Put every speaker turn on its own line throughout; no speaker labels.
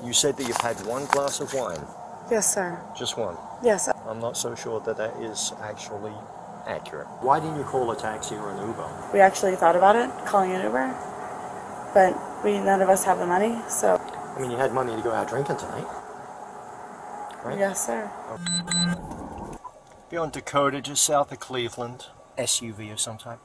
You said that you've had one glass of wine.
Yes, sir.
Just one?
Yes.
I'm not so sure that that is actually accurate. Why didn't you call a taxi or an Uber?
We actually thought about it, calling an Uber, but none of us have the money, so...
I mean, you had money to go out drinking tonight, right?
Yes, sir.
Okay. You're on Dakota, just south of Cleveland. SUV of some type.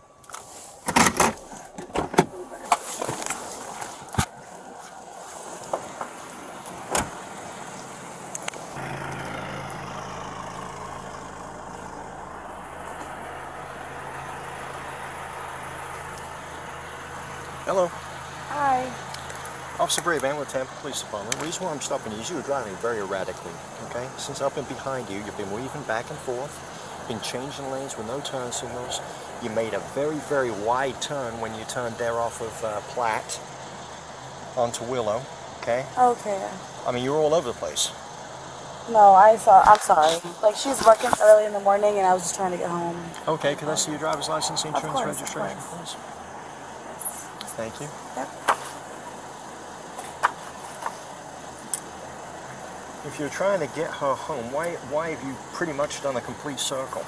Hello.
Hi.
Officer Brabant with Tampa Police Department. The reason why I'm stopping you is you were driving very erratically, okay? Since I've been behind you, you've been weaving back and forth, been changing lanes with no turn signals. You made a very, very wide turn when you turned there off of Platt onto Willow, okay?
Okay.
I mean, you were all over the place.
No, I'm sorry. Like, she's working early in the morning and I was just trying to get home.
Okay, can I see your driver's license, insurance,
course,
registration, please? Thank you.
Yep.
If you're trying to get her home, why have you pretty much done a complete circle?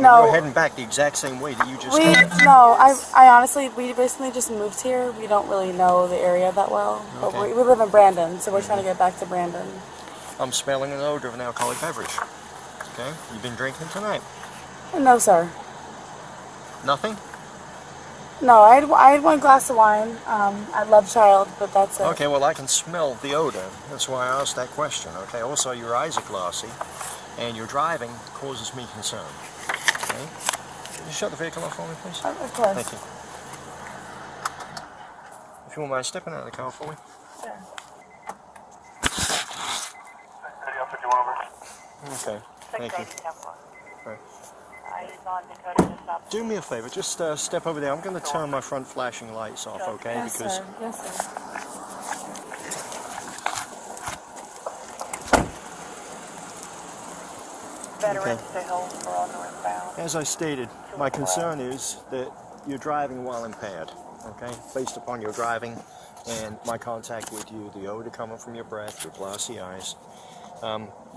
No.
You're heading back the exact same way that you just came.
No, I honestly, we recently just moved here. We don't really know the area that well.
Okay.
But we live in Brandon, so we're trying to get back to Brandon.
I'm smelling an odor of an alcoholic beverage. Okay? You've been drinking tonight?
No, sir.
Nothing?
No, I had one glass of wine. I love child, but that's it.
Okay, well I can smell the odor. That's why I asked that question. Okay, also your eyes are glossy, and your driving causes me concern. Okay? Can you shut the vehicle off for me, please?
Of course.
Thank you. If you won't mind stepping out of the car for me.
Sure.
Okay, thank you. Right.
Do
Do me a favor, just step over there. I'm going to turn my front flashing lights off, okay?
Yes,
because
sir. Yes, sir.
Okay. As I stated, my concern is that you're driving while impaired, okay? Based upon your driving and my contact with you, the odor coming from your breath, your glassy eyes.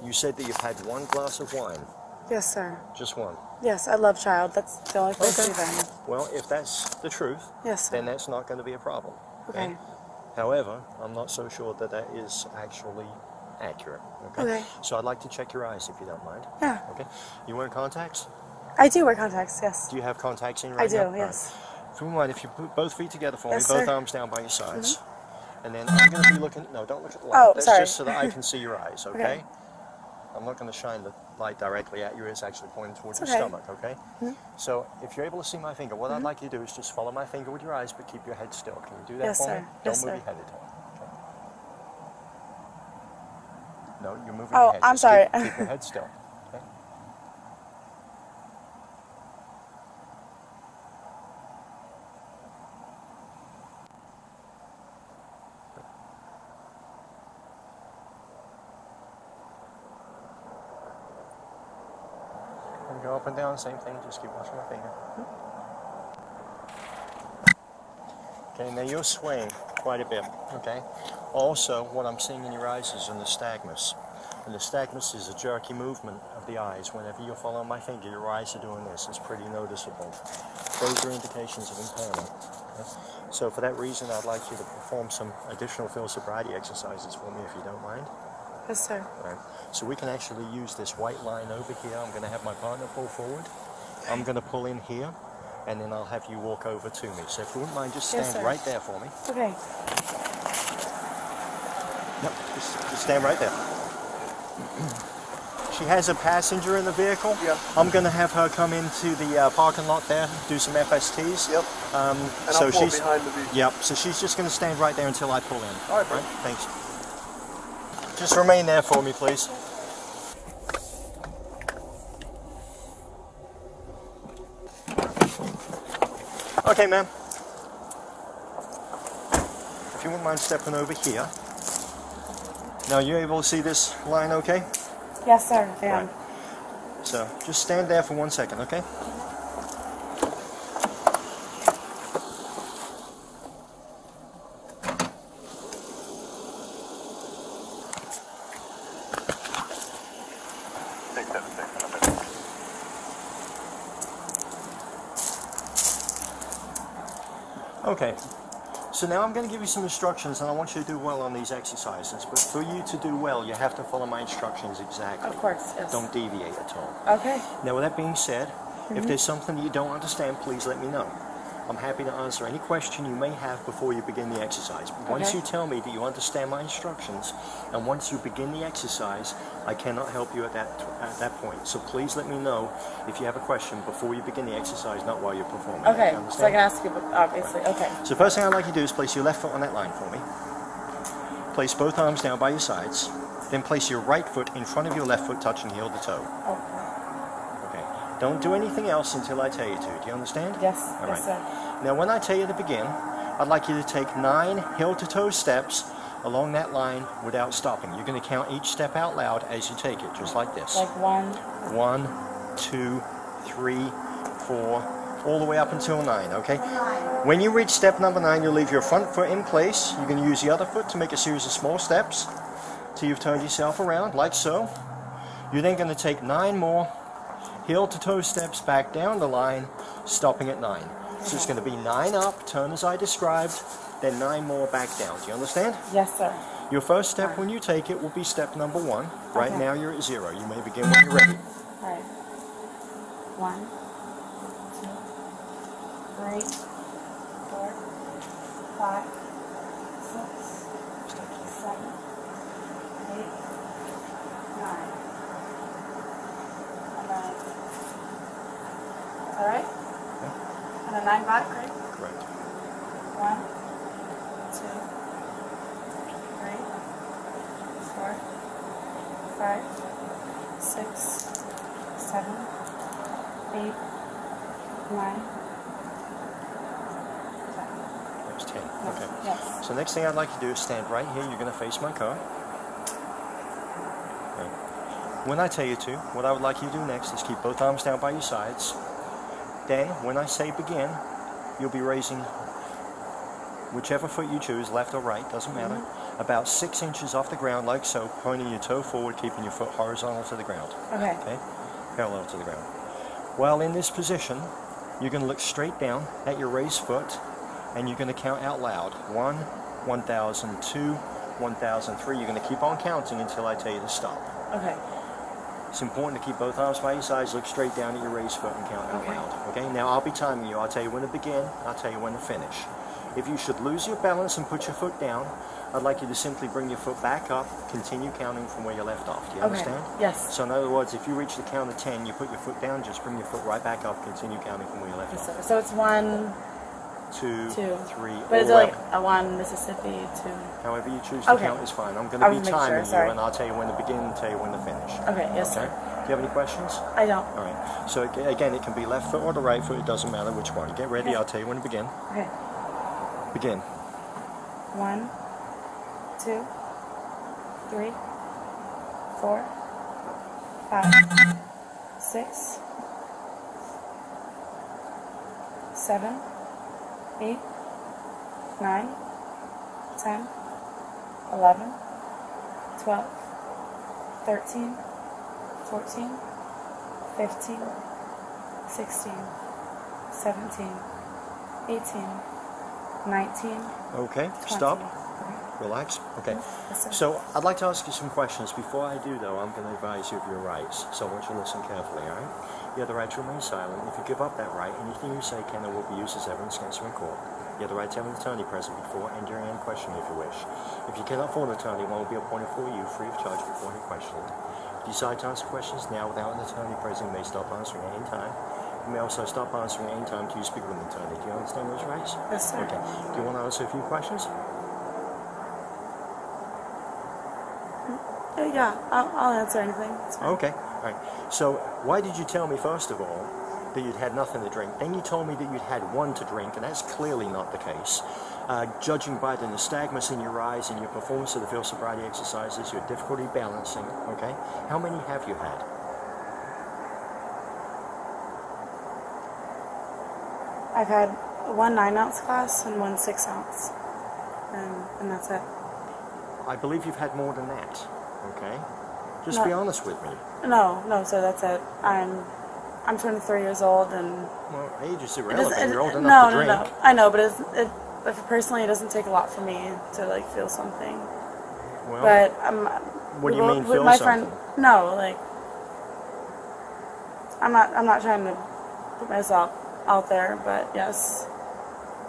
You said that you've had one glass of wine.
Yes, sir.
Just one?
Yes, I love child. That's the only place
Okay.
we've been.
Well, if that's the truth,
Yes, sir.
then that's not going to be a problem.
Okay.
However, I'm not so sure that that is actually accurate.
Okay.
So I'd like to check your eyes if you don't mind.
Yeah.
Okay. You wear contacts?
I do wear contacts, yes.
Do you have contacts in
I
right
do,
now? All
yes.
Right. If you wouldn't mind, if you put both feet together for
Yes,
me, both
sir.
arms down by your sides. And then I'm going to be looking, no, don't look at the light.
Oh,
That's
sorry.
just so that I can see your eyes, okay?
Okay.
I'm not going to shine the light directly at you. It's actually pointing towards
It's
your
okay.
stomach, okay? So if you're able to see my finger, what I'd like you to do is just follow my finger with your eyes, but keep your head still. Can you do that
Yes,
for
sir.
me?
Yes,
Don't move
sir.
your head at all. Okay. No, you're moving
Oh,
your head.
I'm
Just
sorry.
Keep your head still. Okay? And go up and down, same thing, just keep watching my finger. Okay, now you're swaying quite a bit, okay? Also, what I'm seeing in your eyes is a nystagmus. A nystagmus is a jerky movement of the eyes. Whenever you're following my finger, your eyes are doing this. It's pretty noticeable. Those are indications of impairment. Okay? So for that reason, I'd like you to perform some additional field sobriety exercises for me, if you don't mind.
Yes, sir.
All right. So we can actually use this white line over here. I'm going to have my partner pull forward. I'm going to pull in here, and then I'll have you walk over to me. So if you wouldn't mind, just stand
Yes, sir.
right there for me.
Okay.
Yep, just stand right there. She has a passenger in the vehicle.
Yeah.
I'm going to have her come into the parking lot there, do some FSTs.
Yep.
And
I'll pull behind the vehicle.
Yep, so she's just going to stand right there until I pull in.
All right, bro.
Thanks. Just remain there for me, please. Okay, ma'am. If you wouldn't mind stepping over here. Now, you able to see this line okay?
Yes, sir. I am.
Right. So, just stand there for 1 second, okay? Okay, so now I'm going to give you some instructions, and I want you to do well on these exercises. But for you to do well, you have to follow my instructions exactly.
Of course, yes.
Don't deviate at all.
Okay.
Now, with that being said, if there's something that you don't understand, please let me know. I'm happy to answer any question you may have before you begin the exercise. But once you tell me that you understand my instructions, and once you begin the exercise, I cannot help you at that point. So please let me know if you have a question before you begin the exercise, not while you're performing.
Okay, so I can ask you, obviously. Okay.
So first thing I'd like you to do is place your left foot on that line for me. Place both arms down by your sides. Then place your right foot in front of your left foot, touching heel to toe. Okay. Don't do anything else until I tell you to. Do you understand?
Yes.
All
Yes,
right.
sir.
Now when I tell you to begin, I'd like you to take 9 heel-to-toe steps along that line without stopping. You're going to count each step out loud as you take it, just like this.
Like 1,
1, 2, 3, 4, all the way up until 9, okay? When you reach step number 9, you'll leave your front foot in place. You're going to use the other foot to make a series of small steps till you've turned yourself around, like so. You're then going to take 9 more heel-to-toe steps back down the line, stopping at 9. So it's going to be 9 up, turn as I described, then 9 more back down. Do you understand?
Yes, sir.
Your first step when you take it will be step number 1. Right
Okay.
now you're at 0. You may begin when you're ready.
All right. 1, 2, 3, 4, 5, 6, 7, 8, 9. And then, all right? And then 9 back, right?
Correct.
1, 2, 3, 4, 5, 6, 7, 8, 9.
That was 10. Okay.
Yes.
So next thing I'd like you to do is stand right here. You're going to face my car. Okay. When I tell you to, what I would like you to do next is keep both arms down by your sides. Then, when I say begin, you'll be raising whichever foot you choose, left or right, doesn't matter, about 6 inches off the ground, like so, pointing your toe forward, keeping your foot horizontal to the ground.
Okay.
Okay? Parallel to the ground. While in this position, you're going to look straight down at your raised foot, and you're going to count out loud. 1, 1,002, 1,003. You're going to keep on counting until I tell you to stop.
Okay.
It's important to keep both arms by your sides, look straight down at your raised foot and count out loud. Okay, now I'll be timing you. I'll tell you when to begin, I'll tell you when to finish. If you should lose your balance and put your foot down, I'd like you to simply bring your foot back up, continue counting from where you left off. Do you understand?
Yes.
So in other words, if you reach the count of 10, you put your foot down, just bring your foot right back up, continue counting from where you left off.
So it's 1,
2, 3,
But is it like a 1 Mississippi, 2?
However you choose to count is fine. I'm going to be timing you, and I'll tell you when to begin and tell you when to finish.
Okay, yes,
Okay?
sir.
Do you have any questions?
I don't.
All right. So again, it can be left foot or the right foot. It doesn't matter which one. Get ready.
Okay.
I'll tell you when to begin.
Okay.
Begin.
1, 2, 3, 4, 5, 6, 7, 8, 9, 10, 11, 12, 13, 14, 15, 16, 17, 18, 19.
Okay,
20.
stop. Relax. Okay.
Yes, sir.
So I'd like to ask you some questions. Before I do, though, I'm going to advise you of your rights. So I want you to listen carefully, all right? You have the right to remain silent. If you give up that right, anything you say can or will be used as evidence against you in court. You have the right to have an attorney present before and during any questioning if you wish. If you cannot afford an attorney, one will be appointed for you free of charge before any questioning. If you decide to answer questions now without an attorney present, you may stop answering at any time. You may also stop answering at any time till you speak with an attorney. Do you understand those rights?
Yes, sir.
Okay. Do you want to answer a few questions?
Yeah, I'll answer anything. It's fine.
Okay. All right. So why did you tell me, first of all, that you'd had nothing to drink? Then you told me that you'd had one to drink, and that's clearly not the case. Judging by the nystagmus in your eyes and your performance of the field sobriety exercises, your difficulty balancing, okay? How many have you had?
I've had 1 9-ounce glass and 1 6-ounce, and that's it.
I believe you've had more than that, okay? Just
No.
be honest with me.
No, sir, that's it. I'm 23 years old, and
Well, age is
it
irrelevant. You're old
no,
enough to
no,
drink.
no. I know, but but personally, it doesn't take a lot for me to like feel something.
Well,
But
what do you mean
with
feel
my
something?
friend, no, like I'm not trying to put myself out there, but yes.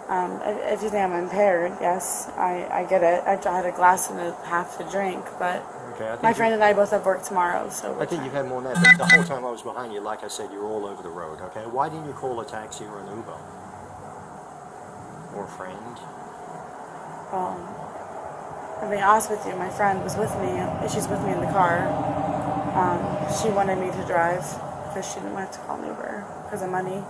If you think I'm impaired, yes, I get it. I had a glass and a half to drink, but
Okay, I think
my friend and I both have work tomorrow, so
I think you've had more than that. The whole time I was behind you, like I said, you were all over the road, okay? Why didn't you call a taxi or an Uber? Or a friend?
I'm being honest with you, my friend was with me. She's with me in the car. She wanted me to drive because she didn't want to call an Uber because of money.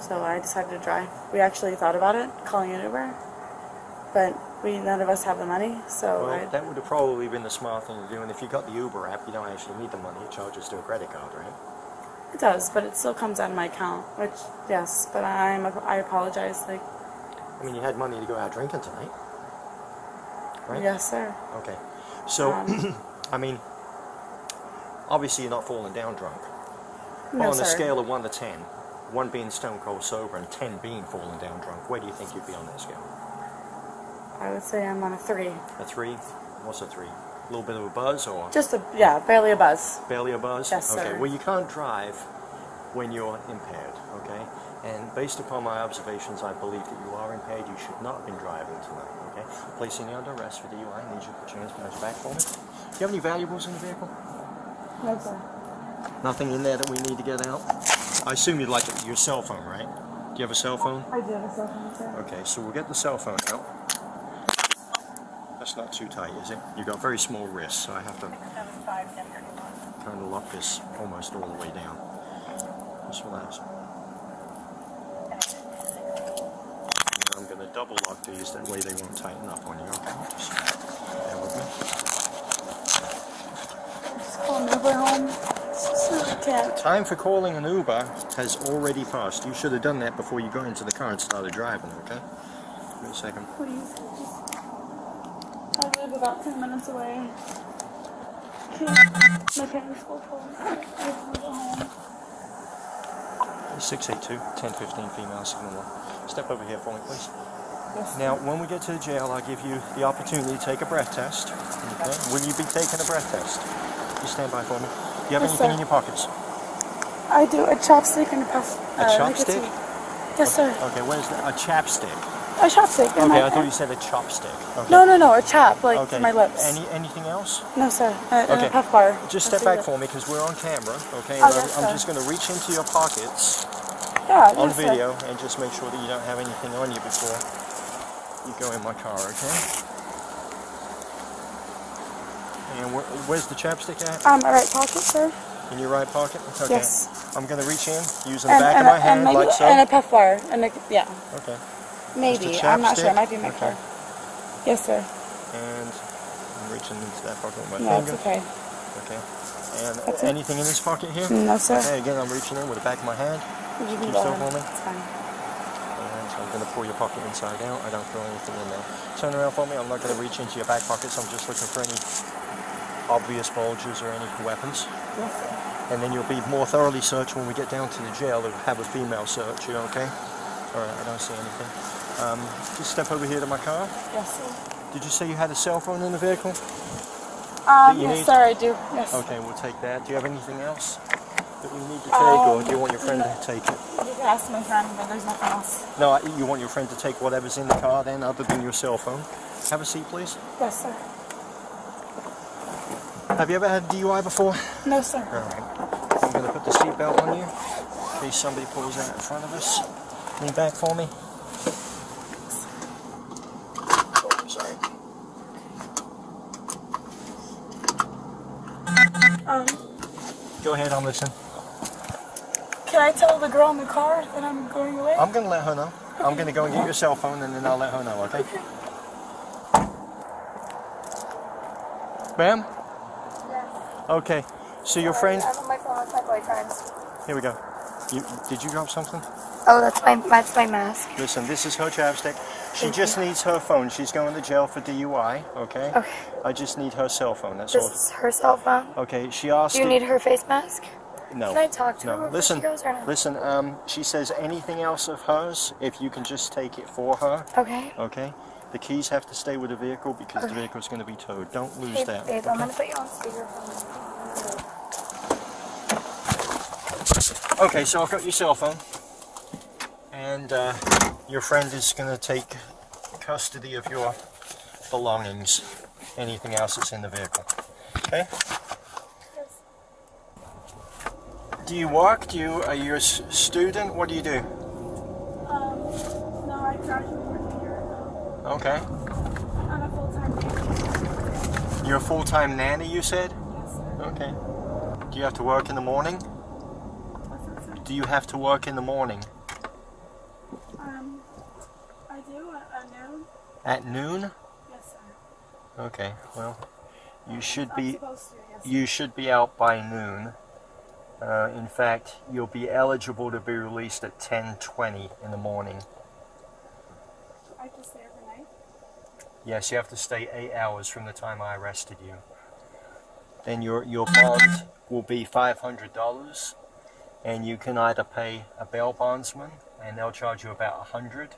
So I decided to drive. We actually thought about it, calling an Uber, but none of us have the money, so
Well, that would have probably been the smart thing to do. And if you got the Uber app, you don't actually need the money. It charges to a credit card, right?
it does, but it still comes out of my account, which, yes, but I apologize, like,
I mean, you had money to go out drinking tonight, right?
yes, sir.
Okay. So, I mean, obviously you're not falling down drunk.
No,
On
sir.
a scale of 1 to 10, 1 being stone cold sober and 10 being falling down drunk, where do you think you'd be on that scale?
I would say I'm on a 3.
A 3? What's a 3? A little bit of a buzz or
Barely a buzz.
barely a buzz?
Yes, sir.
Okay, well you can't drive when you're impaired, okay? And based upon my observations, I believe that you are impaired. You should not have been driving tonight, okay? Placing you under arrest for DUI. I need you to put your hands behind your back for me. Do you have any valuables in the vehicle?
No, sir.
Nothing in there that we need to get out? I assume you'd like your cell phone, right? Do you have a cell phone?
I do have a cell phone, sir.
Okay, so we'll get the cell phone out. That's not too tight, is it? You've got very small wrists, so I have to kind of lock this almost all the way down. Just relax. And I'm going to double lock these, that way they won't tighten up on you. Okay, just bear with me.
Just call an Uber home. I can't.
Time for calling an Uber has already passed. You should have done that before you got into the car and started driving, okay? Wait a second.
Please. I live about 10 minutes away. My parents will call me. I have to go home.
682 1015 female signal 1. Step over here for me, please.
Yes.
Now, when we get to the jail, I'll give you the opportunity to take a breath test. Okay? Will you be taking a breath test? You stand by for me. Do you have
Yes,
anything
sir.
in your pockets?
I do a chopstick and a puff.
A chopstick?
nicotine. Yes, sir.
Okay, where's that? A chapstick.
A chopstick.
Okay, I thought you said a chopstick. Okay.
No, a chap, like
Okay.
for my lips.
Anything else?
No, sir. And
Okay.
a puff bar.
Just
That's
step back
it.
for me because we're on camera, okay?
Oh,
And
yes,
I'm
sir.
just going to reach into your pockets
Yeah,
on
yes, sir.
video and just make sure that you don't have anything on you before you go in my car, okay? And where's the chapstick at?
All right pocket, sir.
In your right pocket? Okay.
Yes.
I'm going to reach in using the back of my hand
maybe,
like so.
and a puff bar. Yeah.
Okay.
Maybe.
Just a
I'm not sure.
chapstick?
It might be my
Okay.
car. Yes, sir.
And I'm reaching into that pocket with my
No, it's
finger.
okay.
Okay. And
That's it.
anything in this pocket here?
No, sir.
Okay, again, I'm reaching in with the back of my hand.
You can
Keep
go
still
ahead.
for me.
It's fine.
And I'm going to pull your pocket inside out. I don't feel anything in there. Turn around for me. I'm not going to reach into your back pockets. I'm just looking for any obvious bulges or any weapons.
Yes, sir.
And then you'll be more thoroughly searched when we get down to the jail. They'll have a female search. You okay? Alright, I don't see anything. Just step over here to my car.
Yes, sir.
Did you say you had a cell phone in the vehicle? you
Yes,
need?
sir, I do. Yes.
Okay, we'll take that. Do you have anything else that we need to take, or do you want your friend to take it?
You can ask my friend, but there's nothing else.
No, you want your friend to take whatever's in the car then, other than your cell phone. Have a seat, please.
Yes, sir.
Have you ever had a DUI before?
No, sir.
Alright. I'm going to put the seatbelt on you, in case somebody pulls out in front of us. Lean back for me. Oh, sorry. Go ahead, I'm listening.
Can I tell the girl in the car that I'm going away?
I'm going to let her know. I'm going to go and get your cell phone and then I'll let her know, okay? Ma'am?
Yes.
Okay. So your friend...
I'm on my phone with my boyfriend.
Here we go. Did you drop something?
Oh, that's my mask.
Listen, this is her chapstick. She just needs her phone. She's going to jail for DUI, okay?
Okay.
I just need her cell phone, that's all.
This is her cell phone?
Okay, she asked...
Do you need her face mask?
No.
Can I talk to her before
Listen,
she goes or not?
listen, she says anything else of hers, if you can just take it for her.
Okay.
Okay? The keys have to stay with the vehicle because the vehicle's going to be towed. Don't lose that.
Babe,
okay?
I'm going to put you on speakerphone.
Okay, so I've got your cell phone. And your friend is going to take custody of your belongings. Anything else that's in the vehicle. Okay?
Yes.
Do you work? Are you a student? What do you do?
No, I graduated a year ago.
Okay.
I'm a full-time nanny.
You're a full-time nanny, you said?
Yes, sir.
Okay. Do you have to work in the morning?
What's that, sir?
Do you have to work in the morning?
I do at noon.
At noon?
Yes, sir.
Okay, well, you should
I'm
be
supposed to, yes, sir.
you should be out by noon. In fact, you'll be eligible to be released at 10:20 in the morning.
I have to stay overnight?
Yes, you have to stay 8 hours from the time I arrested you. Then your bond will be $500, and you can either pay a bail bondsman, and they'll charge you about $100,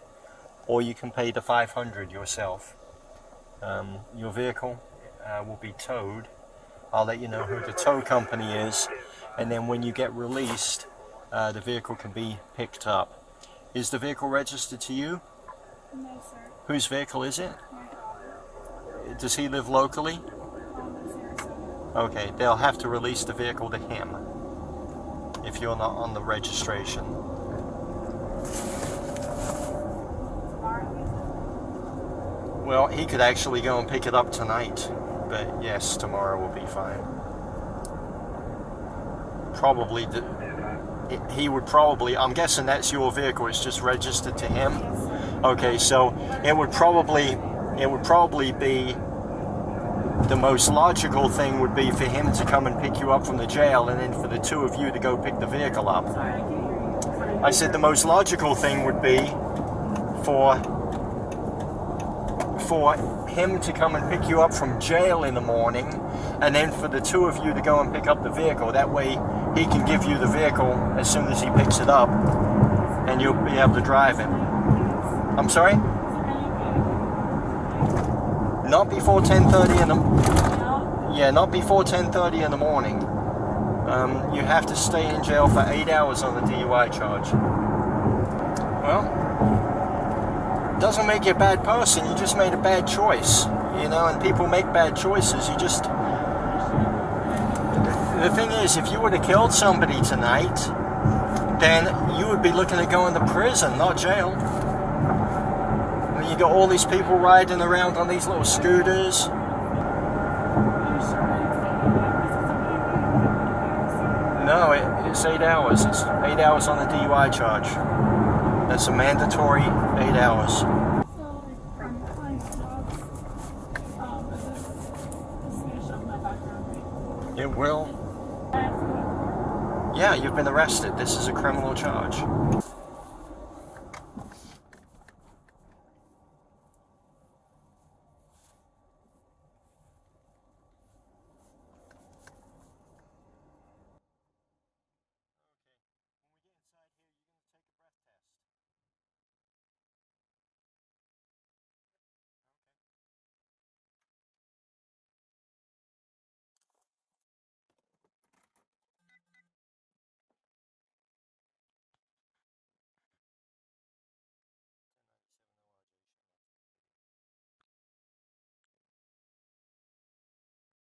or you can pay the $500 yourself. Your vehicle will be towed. I'll let you know who the tow company is, and then when you get released, the vehicle can be picked up. Is the vehicle registered to you?
No, sir.
Whose vehicle is it?
My father.
Does he live locally?
In Sarasota.
Okay, they'll have to release the vehicle to him if you're not on the registration.
Tomorrow?
Well, he could actually go and pick it up tonight, but yes, tomorrow will be fine. Probably, he would probably, I'm guessing that's your vehicle, it's just registered to him?
Yes, sir.
Okay, so it would probably be, the most logical thing would be for him to come and pick you up from the jail, and then for the two of you to go pick the vehicle up.
Sorry, I can't hear you.
I said the most logical thing would be for him to come and pick you up from jail in the morning, and then for the two of you to go and pick up the vehicle. That way he can give you the vehicle as soon as he picks it up, and you'll be able to drive it. I'm sorry? Not before 10:30 in the...
No?
Yeah, not before 10:30 in the morning. You have to stay in jail for 8 hours on the DUI charge. Well, doesn't make you a bad person, you just made a bad choice. You know, and people make bad choices, you just... The thing is, if you would have killed somebody tonight, then you would be looking at going to prison, not jail. I mean, you got all these people riding around on these little scooters. No, it's 8 hours. It's 8 hours on the DUI charge. That's a mandatory 8 hours.
So, from applying for jobs, is this going to show my background, right?
It will.
I have to
Yeah, you've been arrested. This is a criminal charge.